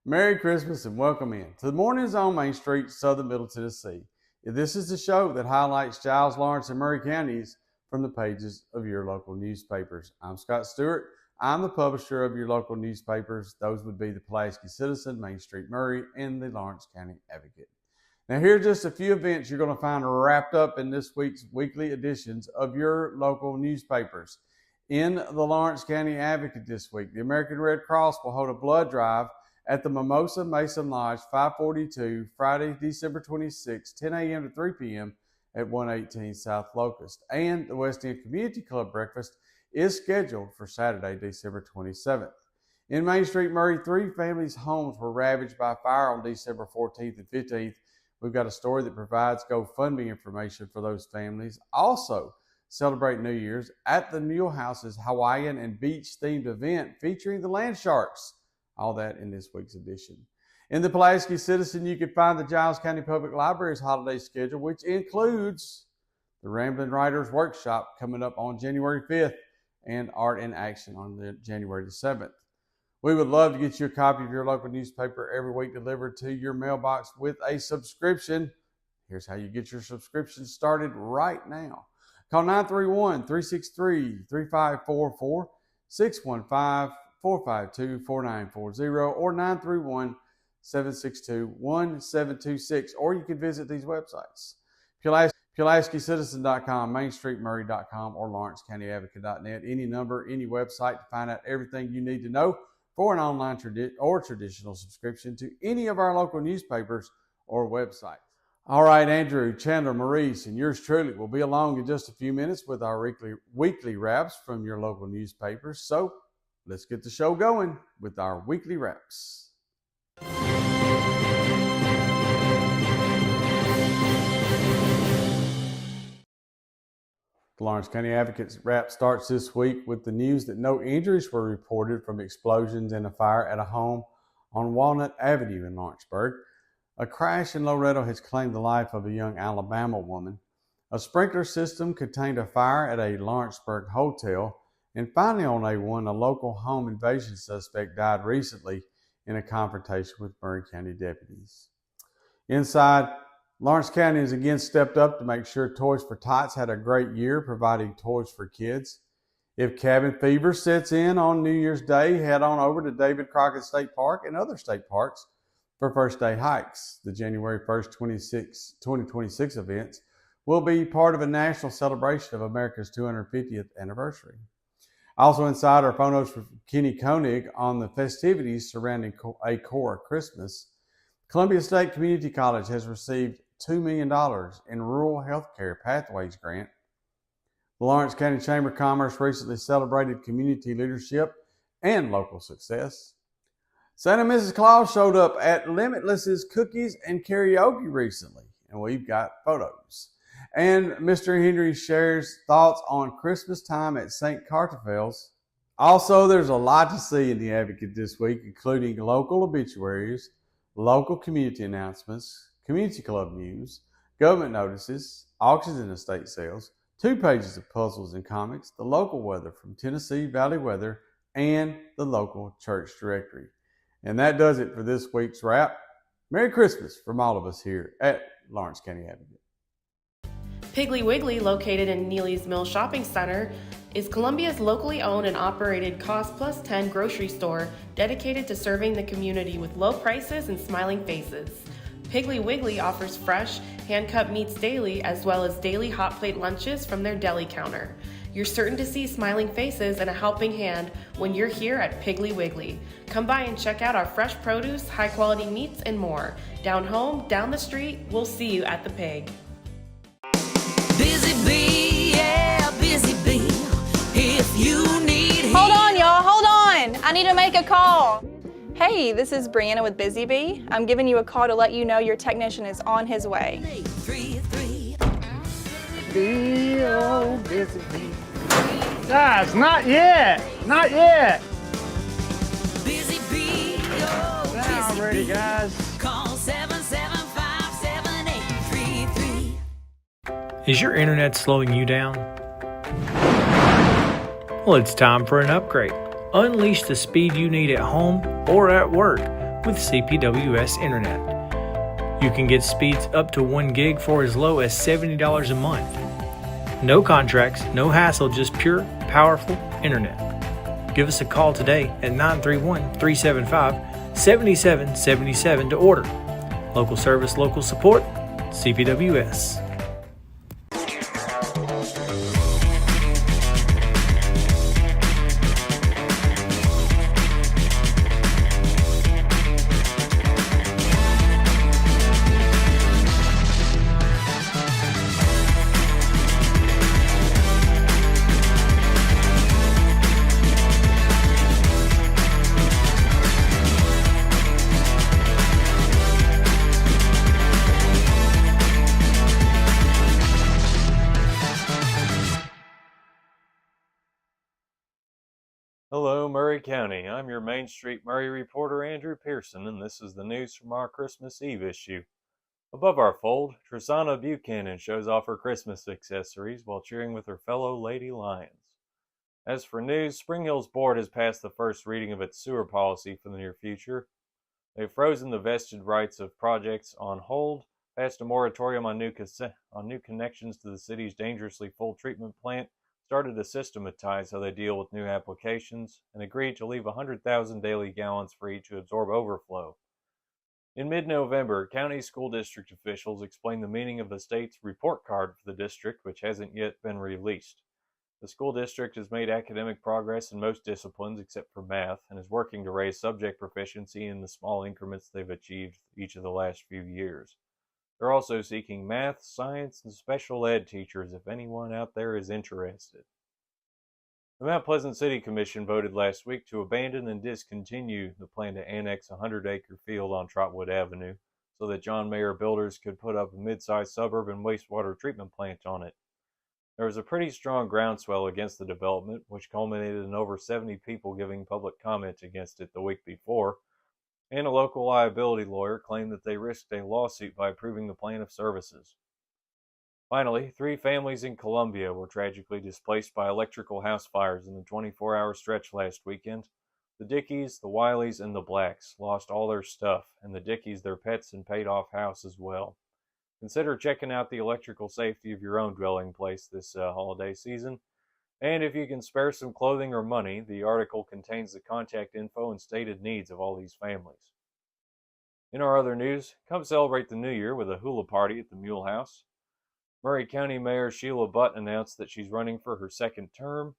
Merry Christmas and welcome in to the Mornings on Main Street, Southern Middle Tennessee. This is the show that highlights Giles, Lawrence, and Maury counties from the pages of your local newspapers. I'm Scott Stewart. I'm the publisher of your local newspapers. Those would be the Pulaski Citizen, Main Street Maury, and the Lawrence County Advocate. Now, here are just a few events you're going to find wrapped up in this week's weekly editions of your local newspapers. In the Lawrence County Advocate this week, the American Red Cross will hold a blood drive at the Mimosa Mason Lodge, 542, Friday, December 26, 10 a.m. to 3 p.m. at 118 South Locust. And the West End Community Club breakfast is scheduled for Saturday, December 27th. In Main Street Maury, 3 families' homes were ravaged by fire on December 14th and 15th. We've got a story that provides GoFundMe information for those families. Also, celebrate New Year's at the Mule House's Hawaiian and beach-themed event featuring the Land Sharks. All that in this week's edition. In the Pulaski Citizen, you can find the Giles County Public Library's holiday schedule, which includes the Ramblin' Writers Workshop coming up on January 5th and Art in Action on January the 7th. We would love to get you a copy of your local newspaper every week delivered to your mailbox with a subscription. Here's how you get your subscription started right now. Call 931-363-3544, 615-452-4940, or 931-762-1726, or you can visit these websites, PulaskiCitizen.com, MainStreetMaury.com, or LawrenceCountyAdvocate.net. Any number, any website to find out everything you need to know for an online or traditional subscription to any of our local newspapers or websites. All right, Andrew, Chandler, Maurice, and yours truly will be along in just a few minutes with our weekly wraps from your local newspapers. So let's get the show going with our weekly wraps. The Lawrence County Advocate's wrap starts this week with the news that no injuries were reported from explosions and a fire at a home on Walnut Avenue in Lawrenceburg. A crash in Loretto has claimed the life of a young Alabama woman. A sprinkler system contained a fire at a Lawrenceburg hotel. And finally on A1, a local home invasion suspect died recently in a confrontation with Maury County deputies. Inside, Lawrence County has again stepped up to make sure Toys for Tots had a great year providing toys for kids. If cabin fever sets in on New Year's Day, head on over to David Crockett State Park and other state parks for first day hikes. The January 1st, 2026 events will be part of a national celebration of America's 250th anniversary. Also inside are photos from Kenny Koenig on the festivities surrounding A Core Christmas. Columbia State Community College has received $2 million in Rural Healthcare Pathways Grant. The Lawrence County Chamber of Commerce recently celebrated community leadership and local success. Santa Mrs. Claus showed up at Limitless's Cookies and Karaoke recently, and we've got photos. And Mr. Henry shares thoughts on Christmas time at St. Carterfel's. Also, there's a lot to see in the Advocate this week, including local obituaries, local community announcements, community club news, government notices, auctions and estate sales, 2 pages of puzzles and comics, the local weather from Tennessee Valley Weather, and the local church directory. And that does it for this week's wrap. Merry Christmas from all of us here at Lawrence County Advocate. Piggly Wiggly, located in Neely's Mill Shopping Center, is Columbia's locally owned and operated Cost Plus 10 grocery store dedicated to serving the community with low prices and smiling faces. Piggly Wiggly offers fresh, hand-cut meats daily, as well as daily hot plate lunches from their deli counter. You're certain to see smiling faces and a helping hand when you're here at Piggly Wiggly. Come by and check out our fresh produce, high-quality meats, and more. Down home, down the street, we'll see you at the Pig. Busy bee, yeah, busy bee. If you need Hold on, y'all, hold on. I need to make a call. Hey, this is Brianna with Busy Bee. I'm giving you a call to let you know your technician is on his way. 833. Bee, oh, busy bee. Guys, not yet. Not yet. Busy bee, oh, Now busy ready, bee. guys. Call 775-7833. Is your internet slowing you down? Well, it's time for an upgrade. Unleash the speed you need at home or at work with CPWS Internet. You can get speeds up to 1 gig for as low as $70 a month. No contracts, no hassle, just pure, powerful internet. Give us a call today at 931-375-7777 to order. Local service, local support, CPWS. Hello, Maury County. I'm your Main Street Maury reporter, Andrew Pearson, and this is the news from our Christmas Eve issue. Above our fold, Tristana Buchanan shows off her Christmas accessories while cheering with her fellow Lady Lions. As for news, Spring Hill's board has passed the first reading of its sewer policy for the near future. They've frozen the vested rights of projects on hold, passed a moratorium on new connections to the city's dangerously full treatment plant, started to systematize how they deal with new applications, and agreed to leave 100,000 daily gallons free to absorb overflow. In mid-November, county school district officials explained the meaning of the state's report card for the district, which hasn't yet been released. The school district has made academic progress in most disciplines except for math, and is working to raise subject proficiency in the small increments they've achieved each of the last few years. They're also seeking math, science, and special ed teachers if anyone out there is interested. The Mount Pleasant City Commission voted last week to abandon and discontinue the plan to annex a 100-acre field on Trotwood Avenue so that John Mayer builders could put up a mid-sized suburban wastewater treatment plant on it. There was a pretty strong groundswell against the development, which culminated in over 70 people giving public comment against it the week before, and a local liability lawyer claimed that they risked a lawsuit by approving the plan of services. Finally, 3 families in Columbia were tragically displaced by electrical house fires in a 24-hour stretch last weekend. The Dickies, the Wileys, and the Blacks lost all their stuff, and the Dickies their pets and paid-off house as well. Consider checking out the electrical safety of your own dwelling place this holiday season. And if you can spare some clothing or money, the article contains the contact info and stated needs of all these families. In our other news, come celebrate the new year with a hula party at the Mule House. Maury County Mayor Sheila Butt announced that she's running for her second term.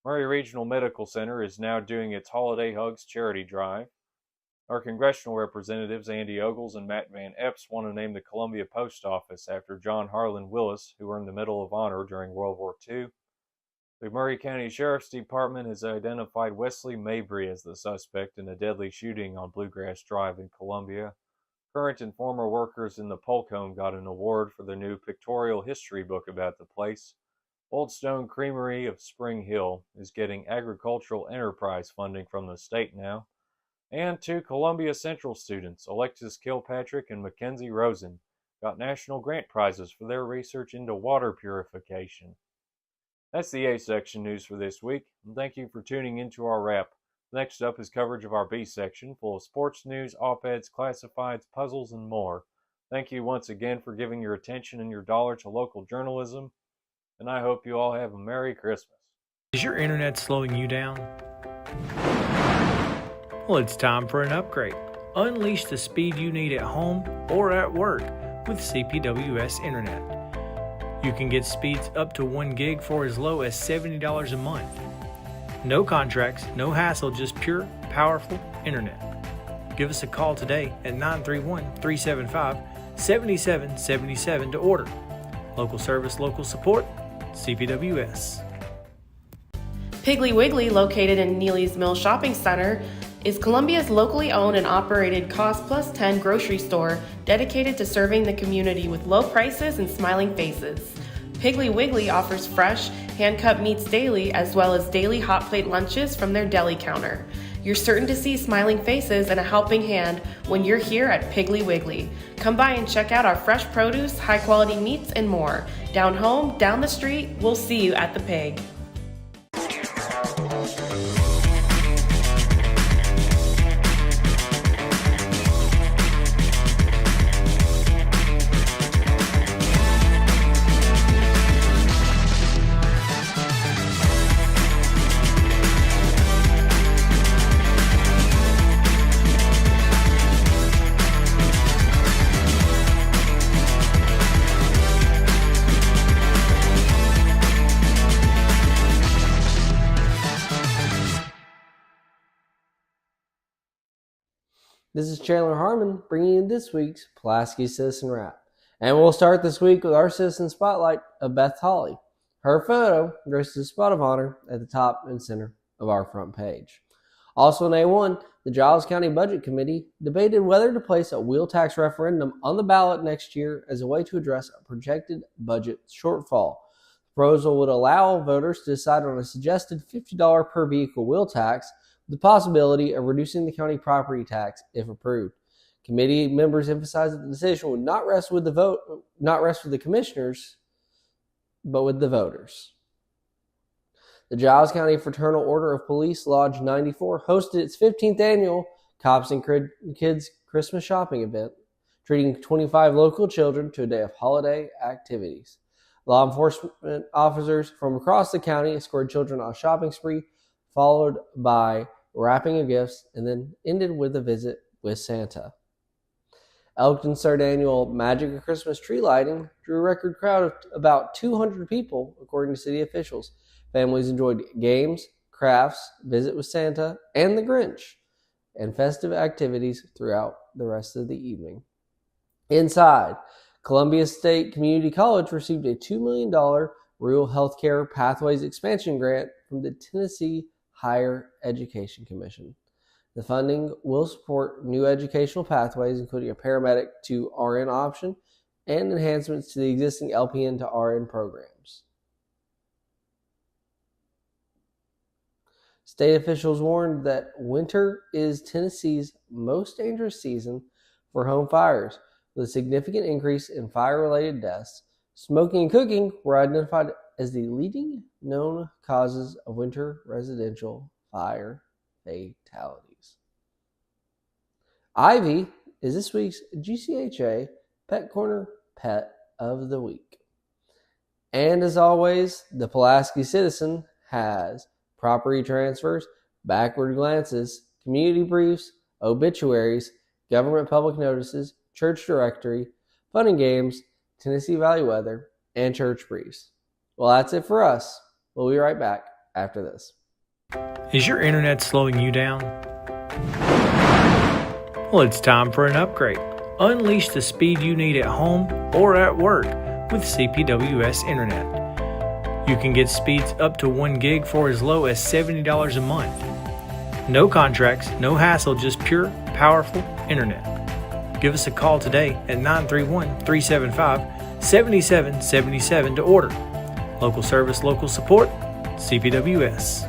Maury Regional Medical Center is now doing its Holiday Hugs charity drive. Our congressional representatives Andy Ogles and Matt Van Epps want to name the Columbia Post Office after John Harlan Willis, who earned the Medal of Honor during World War II. The Maury County Sheriff's Department has identified Wesley Mabry as the suspect in a deadly shooting on Bluegrass Drive in Columbia. Current and former workers in the Polk home got an award for their new pictorial history book about the place. Old Stone Creamery of Spring Hill is getting agricultural enterprise funding from the state now. And 2 Columbia Central students, Alexis Kilpatrick and Mackenzie Rosen, got national grant prizes for their research into water purification. That's the A-section news for this week, and thank you for tuning into our wrap. Next up is coverage of our B-section, full of sports news, op-eds, classifieds, puzzles, and more. Thank you once again for giving your attention and your dollar to local journalism, and I hope you all have a Merry Christmas. Is your internet slowing you down? Well, it's time for an upgrade. Unleash the speed you need at home or at work with CPWS Internet. You can get speeds up to 1 gig for as low as $70 a month. No contracts, no hassle, just pure, powerful internet. Give us a call today at 931-375-7777 to order. Local service, local support, CPWS. Piggly Wiggly, located in Neely's Mill Shopping Center, is Columbia's locally owned and operated Cost Plus 10 grocery store dedicated to serving the community with low prices and smiling faces. Piggly Wiggly offers fresh, hand-cut meats daily as well as daily hot plate lunches from their deli counter. You're certain to see smiling faces and a helping hand when you're here at Piggly Wiggly. Come by and check out our fresh produce, high-quality meats, and more. Down home, down the street, we'll see you at the Pig. This is Chandler Harmon bringing you this week's Pulaski Citizen Wrap. And we'll start this week with our Citizen Spotlight of Beth Holly. Her photo graces the spot of honor at the top and center of our front page. Also in A1, the Giles County Budget Committee debated whether to place a wheel tax referendum on the ballot next year as a way to address a projected budget shortfall. The proposal would allow voters to decide on a suggested $50 per vehicle wheel tax, with the possibility of reducing the county property tax if approved. Committee members emphasized that the decision would not rest with the commissioners, but with the voters. The Giles County Fraternal Order of Police Lodge 94 hosted its 15th annual Cops and Kids Christmas shopping event, treating 25 local children to a day of holiday activities. Law enforcement officers from across the county escorted children on a shopping spree, followed by wrapping of gifts, and then ended with a visit with Santa. Elkton's third annual Magic of Christmas tree lighting drew a record crowd of about 200 people, according to city officials. Families enjoyed games, crafts, visit with Santa and the Grinch, and festive activities throughout the rest of the evening. Inside, Columbia State Community College received a $2 million Rural Healthcare Pathways Expansion Grant from the Tennessee Higher Education Commission. The funding will support new educational pathways, including a paramedic to RN option and enhancements to the existing LPN to RN programs. State officials warned that winter is Tennessee's most dangerous season for home fires, with a significant increase in fire-related deaths. Smoking and cooking were identified as the leading known causes of winter residential fire fatalities. Ivy is this week's GCHA Pet Corner Pet of the Week. And as always, the Pulaski Citizen has property transfers, backward glances, community briefs, obituaries, government public notices, church directory, fun and games, Tennessee Valley weather, and church briefs. Well, that's it for us. We'll be right back after this. Is your internet slowing you down? Well, it's time for an upgrade. Unleash the speed you need at home or at work with CPWS Internet. You can get speeds up to 1 gig for as low as $70 a month. No contracts, no hassle, just pure, powerful internet. Give us a call today at 931-375-7777 to order. Local service, local support, CPWS.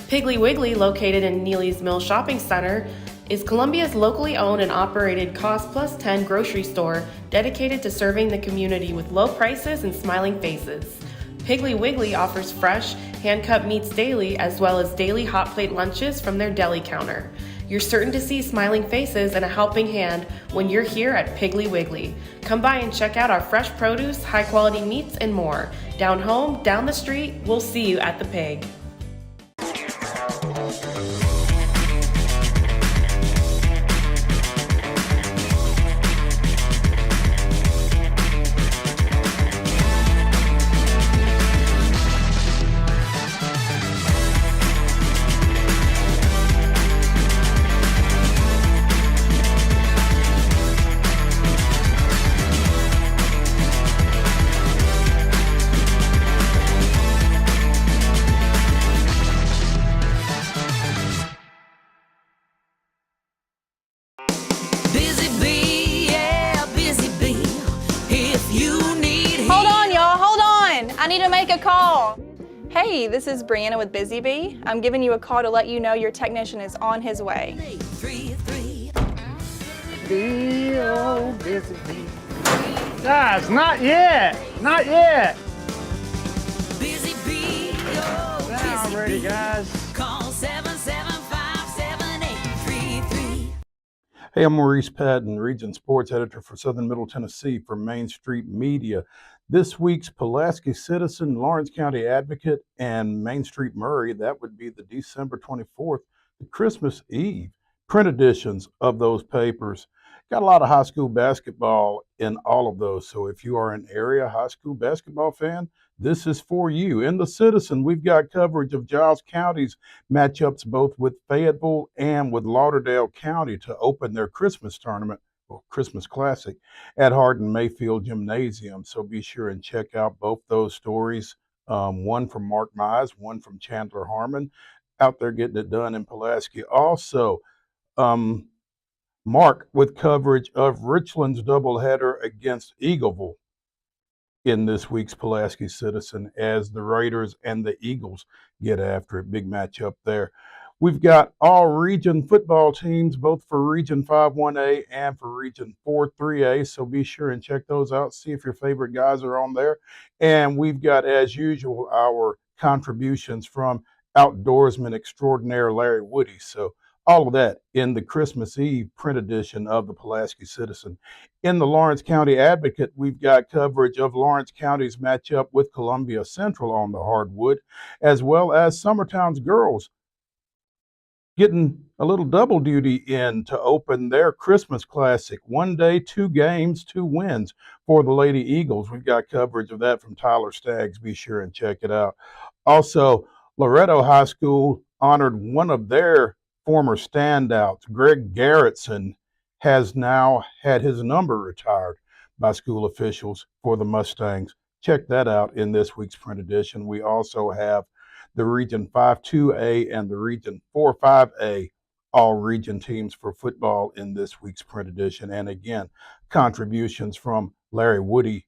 Piggly Wiggly, located in Neely's Mill Shopping Center, is Columbia's locally owned and operated Cost Plus 10 grocery store dedicated to serving the community with low prices and smiling faces. Piggly Wiggly offers fresh, hand-cut meats daily as well as daily hot plate lunches from their deli counter. You're certain to see smiling faces and a helping hand when you're here at Piggly Wiggly. Come by and check out our fresh produce, high-quality meats, and more. Down home, down the street, we'll see you at the Pig. Busy bee, yeah, busy bee. If you need Hold on, y'all, hold on. I need to make a call. Hey, this is Brianna with Busy Bee. I'm giving you a call to let you know your technician is on his way. 833. Bee, oh, busy bee. Guys, not yet. Not yet. Busy bee, oh, Now I'm busy ready, bee. guys. Call 775-7833. Hey, I'm Maurice Patton, Region Sports Editor for Southern Middle Tennessee for Main Street Media. This week's Pulaski Citizen, Lawrence County Advocate, and Main Street Maury, that would be the December 24th, the Christmas Eve print editions of those papers, Got a lot of high school basketball in all of those. So if you are an area high school basketball fan, this is for you. In the Citizen, we've got coverage of Giles County's matchups both with Fayetteville and with Lauderdale County to open their Christmas tournament, or Christmas Classic, at Hardin Mayfield Gymnasium. So be sure and check out both those stories. One from Mark Mize, one from Chandler Harmon, out there getting it done in Pulaski. Also, Mark with coverage of Richland's doubleheader against Eagleville in this week's Pulaski Citizen as the Raiders and the Eagles get after it. Big matchup there. We've got all region football teams, both for Region 5-1A and for Region 4-3A. So be sure and check those out. See if your favorite guys are on there. And we've got, as usual, our contributions from outdoorsman extraordinaire Larry Woody. So all of that in the Christmas Eve print edition of the Pulaski Citizen. In the Lawrence County Advocate, we've got coverage of Lawrence County's matchup with Columbia Central on the hardwood, as well as Summertown's girls getting a little double duty in to open their Christmas Classic. 1 day, 2 games, 2 wins for the Lady Eagles. We've got coverage of that from Tyler Staggs. Be sure and check it out. Also, Loretto High School honored one of their former standouts. Greg Garrettson has now had his number retired by school officials for the Mustangs. Check that out in this week's print edition. We also have the Region 5-2A and the Region 4-5A all region teams for football in this week's print edition. And again, contributions from Larry Woody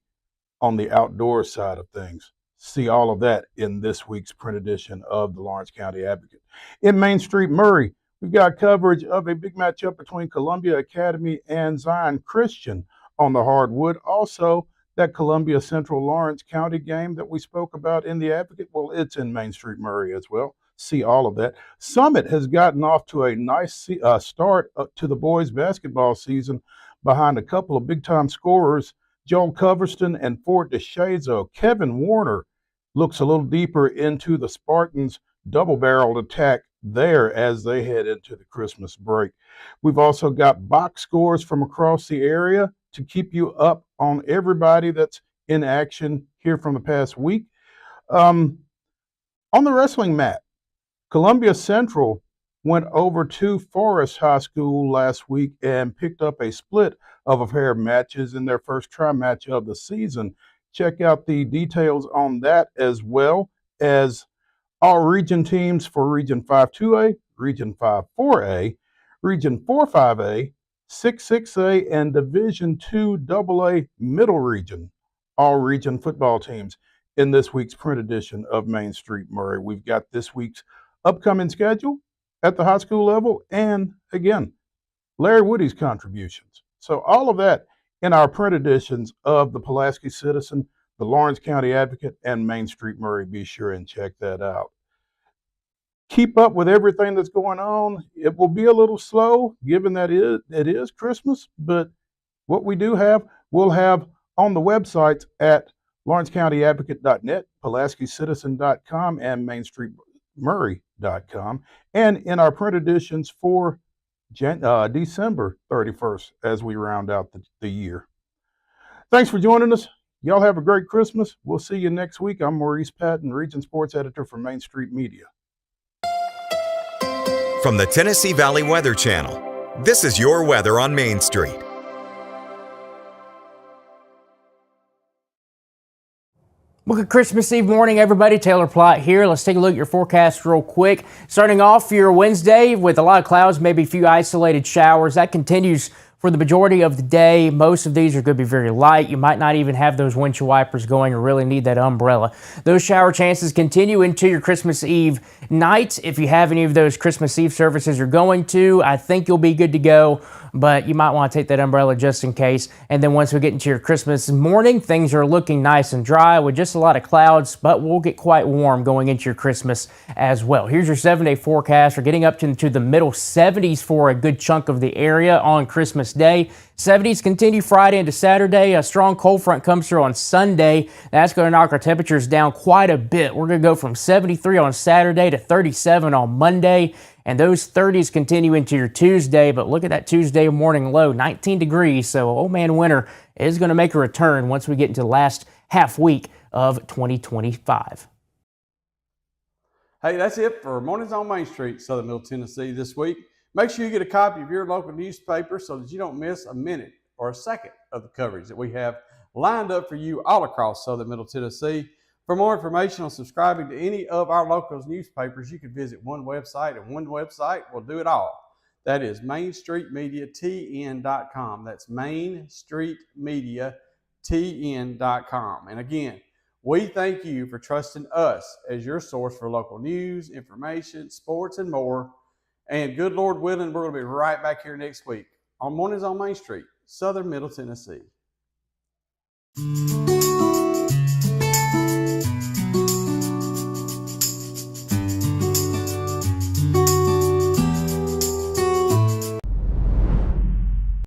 on the outdoor side of things. See all of that in this week's print edition of the Lawrence County Advocate. In Main Street Maury, we've got coverage of a big matchup between Columbia Academy and Zion Christian on the hardwood. Also, that Columbia Central Lawrence County game that we spoke about in the Advocate, well, it's in Main Street Maury as well. See all of that. Summit has gotten off to a nice start to the boys basketball season behind a couple of big-time scorers, Joel Coverston and Ford DeShazo. Kevin Warner looks a little deeper into the Spartans' double-barreled attack there as they head into the Christmas break. We've also got box scores from across the area to keep you up on everybody that's in action here from the past week. On the wrestling mat, Columbia Central went over to Forest High School last week and picked up a split of a pair of matches in their first tri-match of the season. Check out the details on that, as well as all region teams for Region 5-2A, Region 5-4A, Region 4-5A, 6-6A, and Division II AA Middle Region, all region football teams in this week's print edition of Main Street Maury. We've got this week's upcoming schedule at the high school level and, again, Larry Woody's contributions. So all of that in our print editions of the Pulaski Citizen, the Lawrence County Advocate, and Main Street Maury. Be sure and check that out. Keep up with everything that's going on. It will be a little slow given that it is Christmas, but what we do have, we'll have on the websites at lawrencecountyadvocate.net, pulaskicitizen.com, and mainstreetmaury.com, and in our print editions for December 31st as we round out the year. Thanks for joining us. Y'all have a great Christmas. We'll see you next week. I'm Maurice Patton, Region Sports Editor for Main Street Media. From the Tennessee Valley Weather Channel, this is your weather on Main Street. Well, good Christmas Eve morning, everybody. Taylor Plott here. Let's take a look at your forecast real quick. Starting off your Wednesday with a lot of clouds, maybe a few isolated showers. That continues for the majority of the day. Most of these are going to be very light. You might not even have those windshield wipers going or really need that umbrella. Those shower chances continue into your Christmas Eve night. If you have any of those Christmas Eve services you're going to, I think you'll be good to go, but you might want to take that umbrella just in case. And then once we get into your Christmas morning, things are looking nice and dry with just a lot of clouds, but we'll get quite warm going into your Christmas as well. Here's your 7-day forecast. We're getting up to the middle 70s for a good chunk of the area on Christmas Day. 70s continue Friday into Saturday. A strong cold front comes through on Sunday. That's going to knock our temperatures down quite a bit. We're going to go from 73 on Saturday to 37 on Monday. And those 30s continue into your Tuesday. But look at that Tuesday morning low, 19 degrees. So old man winter is going to make a return once we get into the last half week of 2025. Hey, that's it for Mornings on Main Street, Southern Middle Tennessee this week. Make sure you get a copy of your local newspaper so that you don't miss a minute or a second of the coverage that we have lined up for you all across Southern Middle Tennessee. For more information on subscribing to any of our local newspapers, you can visit one website, and one website will do it all. That is MainStreetMediaTN.com. That's MainStreetMediaTN.com. And again, we thank you for trusting us as your source for local news, information, sports, and more. And good Lord willing, we're going to be right back here next week on Mornings on Main Street, Southern Middle Tennessee.